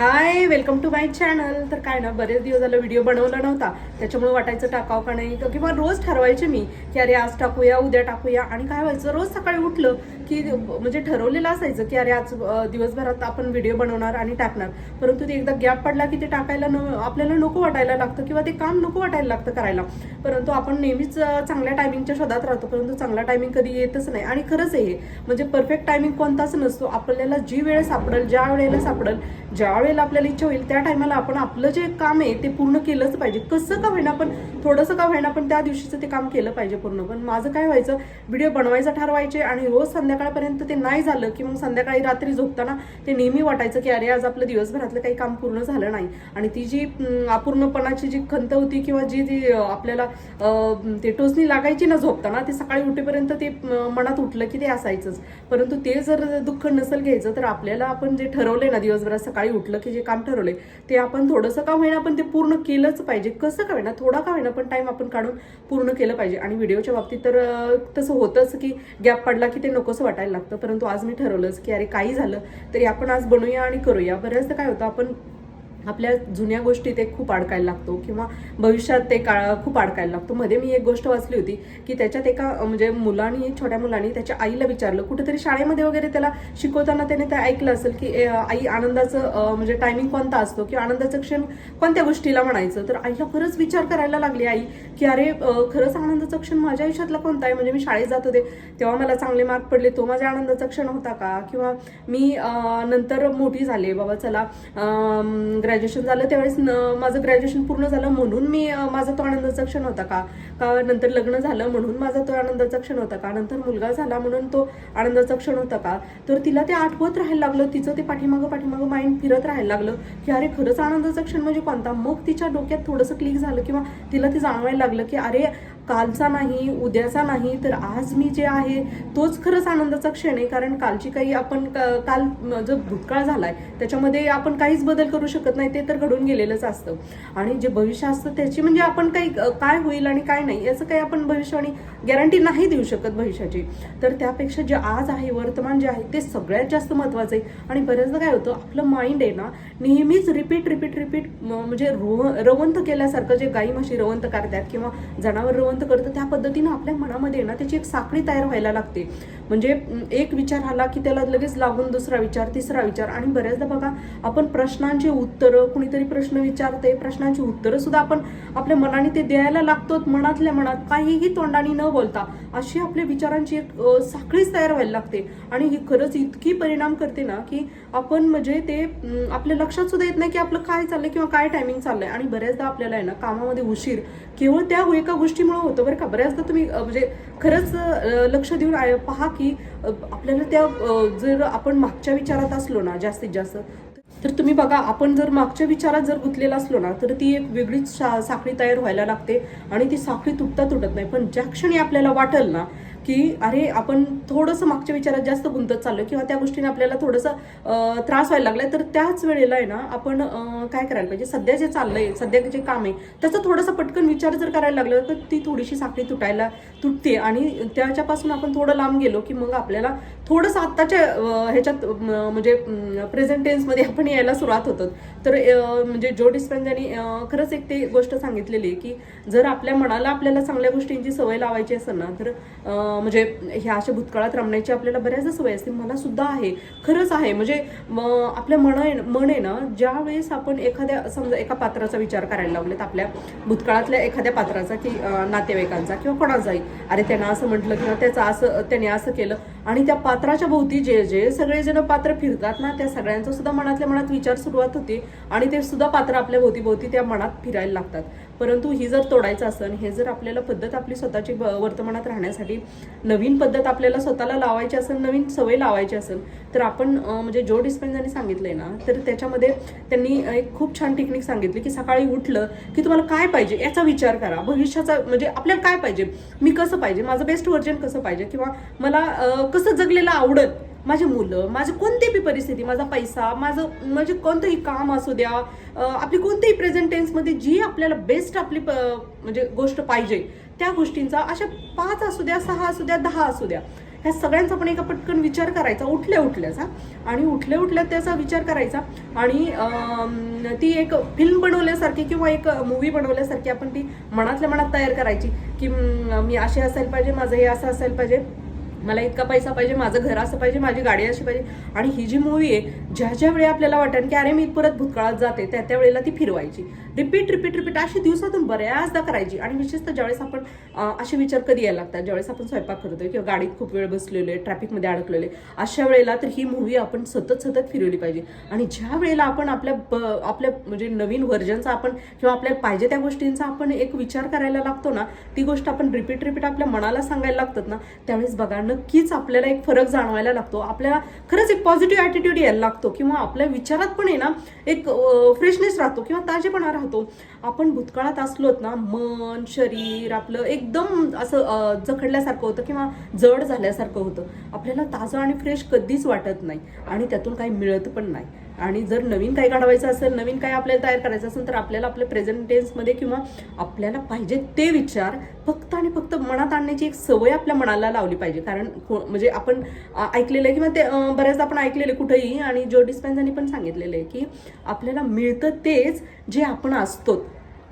High, welcome to my channel. तर काय ना, बरेच दिवस झालं व्हिडिओ बनवला नव्हता, त्याच्यामुळे वाटायचं टाकावं का नाही, किंवा रोज ठरवायचे मी की अरे आज टाकूया, उद्या टाकूया. आणि काय व्हायचं, रोज सकाळी उठलं की म्हणजे ठरवलेलं असायचं की अरे आज दिवसभरात आपण व्हिडिओ बनवणार आणि टाकणार. परंतु ते एकदा गॅप पडला की ते टाकायला आपल्याला नको वाटायला लागतं, किंवा ते काम नको वाटायला लागतं करायला. परंतु आपण नेहमीच चांगल्या टायमिंगच्या शोधात राहतो, परंतु चांगला टायमिंग कधी येतच नाही. आणि खरंच आहे हे, म्हणजे परफेक्ट टायमिंग कोणताच नसतो. आपल्याला जी वेळ सापडेल, ज्या वेळेला सापडेल, ज्या वेळेला आपल्याला इच्छा होईल त्या टायमाला आपण आपलं जे काम आहे ते पूर्ण केलंच पाहिजे. कसं का होईना, पण थोडंसं का होईना, पण त्या दिवशीचं ते काम केलं पाहिजे पूर्ण. पण माझं काय व्हायचं, व्हिडिओ बनवायचा ठरवायचे आणि रोज संध्याकाळपर्यंत ते नाही झालं की मग संध्याकाळी रात्री झोपताना ते नेहमी वाटायचं की अरे आज आपलं दिवसभरातलं काही काम पूर्ण झालं नाही. आणि ती जी अपूर्णपणाची जी खंत होती, किंवा जी आपल्याला ते टोचणी लागायची ना झोपताना, ते सकाळी उठेपर्यंत ते मनात उठलं की ते असायचंच. परंतु ते जर दुःख नसेल घ्यायचं, तर आपल्याला आपण जे ठरवलंय ना दिवसभरात सकाळी उठलं की जे काम ठरवलंय ते आपण थोडंसं का होईना पण ते पूर्ण केलंच पाहिजे. कसं का होईना, थोडा का होईना, पण टाइम आपण काढून पूर्ण केलं पाहिजे. आणि व्हिडिओच्या बाबतीत तर तसं होतंच की गॅप पडला की ते नकोसं वाटायला लागतं. परंतु आज मी ठरवलंच की अरे काही झालं तरी आपण आज बनवूया आणि करूया. बऱ्याचदा काय होतं, आपण आपल्या जुन्या गोष्टी ते खूप अडकायला लागतो, किंवा भविष्यात ते खूप अडकायला लागतो. मध्ये मी एक गोष्ट वाचली होती की त्याच्यात एका म्हणजे मुलांनी, छोट्या मुलांनी त्याच्या आईला विचारलं, कुठेतरी शाळेमध्ये वगैरे त्याला शिकवताना त्याने ते ऐकलं असेल की आई आनंदाचं म्हणजे टायमिंग कोणता असतो, किंवा आनंदाचं क्षण कोणत्या गोष्टीला म्हणायचं. तर आईला खरंच विचार करायला लागली आई की अरे खरंच आनंदाचा क्षण माझ्या आयुष्यातला कोणता आहे. म्हणजे मी शाळेत जात होते तेव्हा मला चांगले मार्क पडले, तो माझ्या आनंदाचा क्षण होता का? किंवा मी नंतर मोठी झाले, बाबा चला ग्रॅज्युएशन झालं त्यावेळेस माझं ग्रॅज्युएशन पूर्ण झालं म्हणून मी माझा तो आनंदाचा क्षण होता का? नंतर लग्न झालं म्हणून माझा तो आनंदाचा क्षण होता का? नंतर मुलगा झाला म्हणून तो आनंदाचा क्षण होता का? तर तिला ते आठवत राहायला लागलं, तिचं ते पाठीमागं माइंड फिरत राहायला लागलं की अरे खरंच आनंदाचा क्षण म्हणजे कोणता. मग तिच्या डोक्यात थोडंसं क्लिक झालं, किंवा तिला ते जाणवायला लागलं की अरे कालचा नाही, उद्याचा नाही, तर आज मी जे आहे तोच खरंच आनंदाचा क्षण आहे. कारण कालची काही आपण काल जो भूतकाळ झालाय त्याच्यामध्ये आपण काहीच बदल करू शकत नाही, ते तर घडून गेलेलंच असतं. आणि जे भविष्य असतं त्याची म्हणजे आपण काही काय होईल आणि काय नाही याचं काही आपण भविष्याने गॅरंटी नाही देऊ शकत भविष्याची. तर त्यापेक्षा जे आज आहे, वर्तमान जे आहे ते सगळ्यात जास्त महत्वाचं आहे. आणि बऱ्याचदा काय होतं, आपलं माइंड आहे ना नेहमीच रिपीट म्हणजे रवंत केल्यासारखं, जे गाई म्हशी रवंत करतात किंवा जनावर रवंत करतं त्या पद्धतीनं आपल्या मनामध्ये ना त्याची एक साखळी तयार व्हायला लागते. म्हणजे एक विचार आला की त्याला लगेच लागून दुसरा विचार, तिसरा विचार. आणि बऱ्याचदा बघा, आपण प्रश्नांची उत्तरं, कुणीतरी प्रश्न विचारते, प्रश्नांची उत्तरं सुद्धा आपण आपल्या मनाने ते द्यायला लागतो, मनातल्या मनात काहीही तोंडाने न बोलता. अशी आपल्या विचारांची एक साखळीच तयार व्हायला लागते. आणि ही खरंच इतकी परिणाम करते ना की आपण म्हणजे ते आपल्या लक्षात सुद्धा येत नाही की आपलं काय चाललंय किंवा काय टायमिंग चाललंय. आणि बऱ्याचदा आपल्याला आहे ना कामामध्ये उशीर केवळ त्या एका गोष्टीमुळे होतं बरं का. बऱ्याचदा तुम्ही म्हणजे खरंच लक्ष देऊन पहा की आपल्याला त्या जर आपण मागच्या विचारात असलो ना जास्तीत जास्त, तर तुम्ही बघा, आपण जर मागच्या विचारात जर गुंतलेला असलो ना तर ती एक वेगळीच साखळी तयार व्हायला लागते आणि ती साखळी तुटत नाही. पण ज्या क्षणी आपल्याला वाटेल ना की अरे आपण थोडंसं मागच्या विचारात जास्त गुंतत चाललो, किंवा त्या गोष्टीने आपल्याला थोडंसं त्रास व्हायला लागलाय, तर त्याच वेळेला आहे ना आपण काय करायला पाहिजे, सध्या जे चाललंय, सध्या जे काम आहे त्याचा थोडासा पटकन विचार जर करायला लागला तर ती थोडीशी साखळी तुटते. आणि त्याच्यापासून आपण थोडं लांब गेलो की मग आपल्याला थोडंसं आत्ताच्या ह्याच्यात म्हणजे प्रेझेंट टेन्समध्ये आपण यायला सुरुवात होतो. तर म्हणजे जो डिस्पेन्झानी खरंच एक ते गोष्ट सांगितलेली आहे की जर आपल्या मनाला आपल्याला चांगल्या गोष्टींची सवय लावायची असेल ना, तर म्हणजे ह्या अशा भूतकाळात रमण्याची आपल्याला बऱ्याचदा सवय असते. मला सुद्धा आहे, खरंच आहे. म्हणजे आपल्या मन आहे ना, ज्या वेळेस आपण एखाद्या समजा एका पात्राचा विचार करायला लागलेत, आपल्या भूतकाळातल्या एखाद्या पात्राचा, की नातेवाईकांचा किंवा कोणाचाही, अरे त्यानं असं म्हटलं किंवा त्याने असं केलं, आणि त्या पात्राच्या भोवती जे सगळेजण पात्र फिरतात ना, त्या सगळ्यांचा सुद्धा मनातल्या मनात विचार सुरुवात होते आणि ते सुद्धा पात्र आपल्या भोवती त्या मनात फिरायला लागतात. परंतु ही जर तोडायचं असेल, हे जर आपल्याला पद्धत आपली स्वतःची वर्तमानात राहण्यासाठी नवीन पद्धत आपल्याला स्वतःला लावायची असेल, नवीन सवय लावायची असेल, तर आपण म्हणजे जो डिस्पेन्झानी सांगितलंय ना, तर त्याच्यामध्ये त्यांनी एक खूप छान टेक्निक सांगितली की सकाळी उठलं की तुम्हाला काय पाहिजे याचा विचार करा. भविष्याचा म्हणजे आपल्याला काय पाहिजे, मी कसं पाहिजे, माझं बेस्ट व्हर्जन कसं पाहिजे, किंवा मला कसं जगलेलं आवडत, माझे मुलं, माझी कोणतीही परिस्थिती, माझा पैसा, माझं म्हणजे कोणतंही काम असू द्या, आपली कोणत्याही प्रेझेंट टेन्समध्ये जी आपल्याला बेस्ट आपली म्हणजे गोष्ट पाहिजे त्या गोष्टींचा, अशा 5 असू द्या, 6 असू द्या, 10 असू द्या, ह्या सगळ्यांचा पण एका पटकन विचार करायचा उठल्याचा आणि उठल्या त्याचा विचार करायचा आणि ती एक फिल्म बनवल्यासारखी किंवा एक मूवी बनवल्यासारखी आपण ती मनातल्या मनात तयार करायची की मी असे असायला पाहिजे, माझं हे असं असायला पाहिजे, मला इतका पैसा पाहिजे, माझं घर असं पाहिजे, माझी गाडी अशी पाहिजे. आणि ही जी मूवी आहे ज्या वेळी आपल्याला वाटेल की अरे मी परत भूतकाळात जाते त्या वेळेला ती फिरवायची, रिपीट अशी दिवसातून बऱ्याचदा करायची. आणि विशेषतः ज्यावेळेस आपण असे विचार कधी यायला लागतात, ज्यावेळेस आपण स्वयंपाक करतोय किंवा गाडीत खूप वेळ बसलेलो आहे, ट्रॅफिकमध्ये अडकलेले, अशा वेळेला तर ही मूवी आपण सतत फिरवली पाहिजे. आणि ज्या वेळेला आपण आपल्या म्हणजे नवीन व्हर्जनचा आपण किंवा आपल्याला पाहिजे त्या गोष्टींचा आपण एक विचार करायला लागतो ना, ती गोष्ट आपण रिपीट आपल्या मनाला सांगायला लागतात ना, त्यावेळेस बघा नक्कीच आपल्याला एक फरक जाणवायला लागतो. आपल्याला खरंच एक पॉझिटिव्ह ॲटिट्यूड यायला लागतो किंवा आपल्या विचारात पण आहे ना एक फ्रेशनेस राहतो किंवा ताजेपणा राहतो. आपण भूतकाळात असलोत ना, मन शरीर आपलं एकदम असं जखडल्यासारखं होतं किंवा जड झाल्यासारखं होतं. आपल्याला ताजं आणि फ्रेश कधीच वाटत नाही आणि त्यातून काही मिळत पण नाही. आणि जर नवीन काही काढवायचं असेल, नवीन काही आपल्याला तयार करायचं असेल, तर आपल्याला आपल्या प्रेझेंट टेन्समध्ये किंवा आपल्याला पाहिजे ते विचार फक्त आणि फक्त मनात आणण्याची एक सवय आपल्या मनाला लावली पाहिजे. कारण म्हणजे आपण ऐकलेलं आहे किंवा ते बऱ्याचदा आपण ऐकलेले कुठेही, आणि जो डिस्पेन्झानी पण सांगितलेलं आहे की आपल्याला मिळतं तेच जे आपण असतो.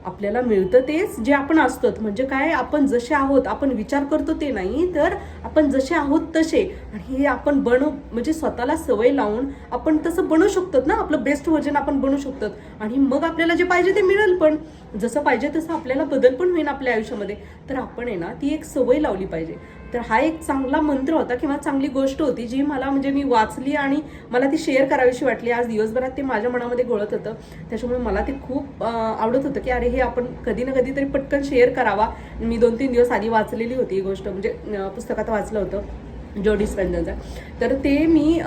आपल्याला मिळतं तेच जे आपण असतो. म्हणजे काय, आपण जसे आहोत, आपण विचार करतो ते नाही, तर आपण जसे आहोत तसे. आणि हे आपण म्हणजे स्वतःला सवय लावून आपण तसं बनवू शकतो ना, आपलं बेस्ट व्हर्जन आपण बनवू शकतो. आणि मग आपल्याला जे पाहिजे ते मिळेल पण, जसं पाहिजे तसं आपल्याला बदल पण होईल आपल्या आयुष्यामध्ये. तर आपण आहे ना ती एक सवय लावली पाहिजे. तर हा एक चांगला मंत्र होता किंवा चांगली गोष्ट होती जी मला म्हणजे मी वाचली आणि मला ती शेअर करावीशी वाटली. आज दिवसभरात ते माझ्या मनामध्ये घोळत होतं, त्याच्यामुळे मला ते खूप आवडत होतं की अरे हे आपण कधी ना कधी तरी पटकन शेअर करावा. मी 2-3 दिवस आधी वाचलेली होती ही गोष्ट, म्हणजे पुस्तकात वाचलं होतं जो डिस्पेन्झाचं. तर ते मी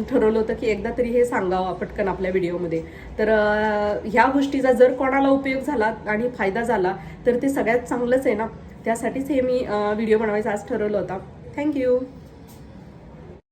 ठरवलं होतं की एकदा तरी हे सांगावं पटकन आपल्या व्हिडिओमध्ये. तर ह्या गोष्टीचा जर कोणाला उपयोग झाला आणि फायदा झाला तर ते सगळ्यात चांगलंच आहे ना. त्यासाठीच हे मी व्हिडिओ बनवायचा आज ठरवलं होता. थँक्यू.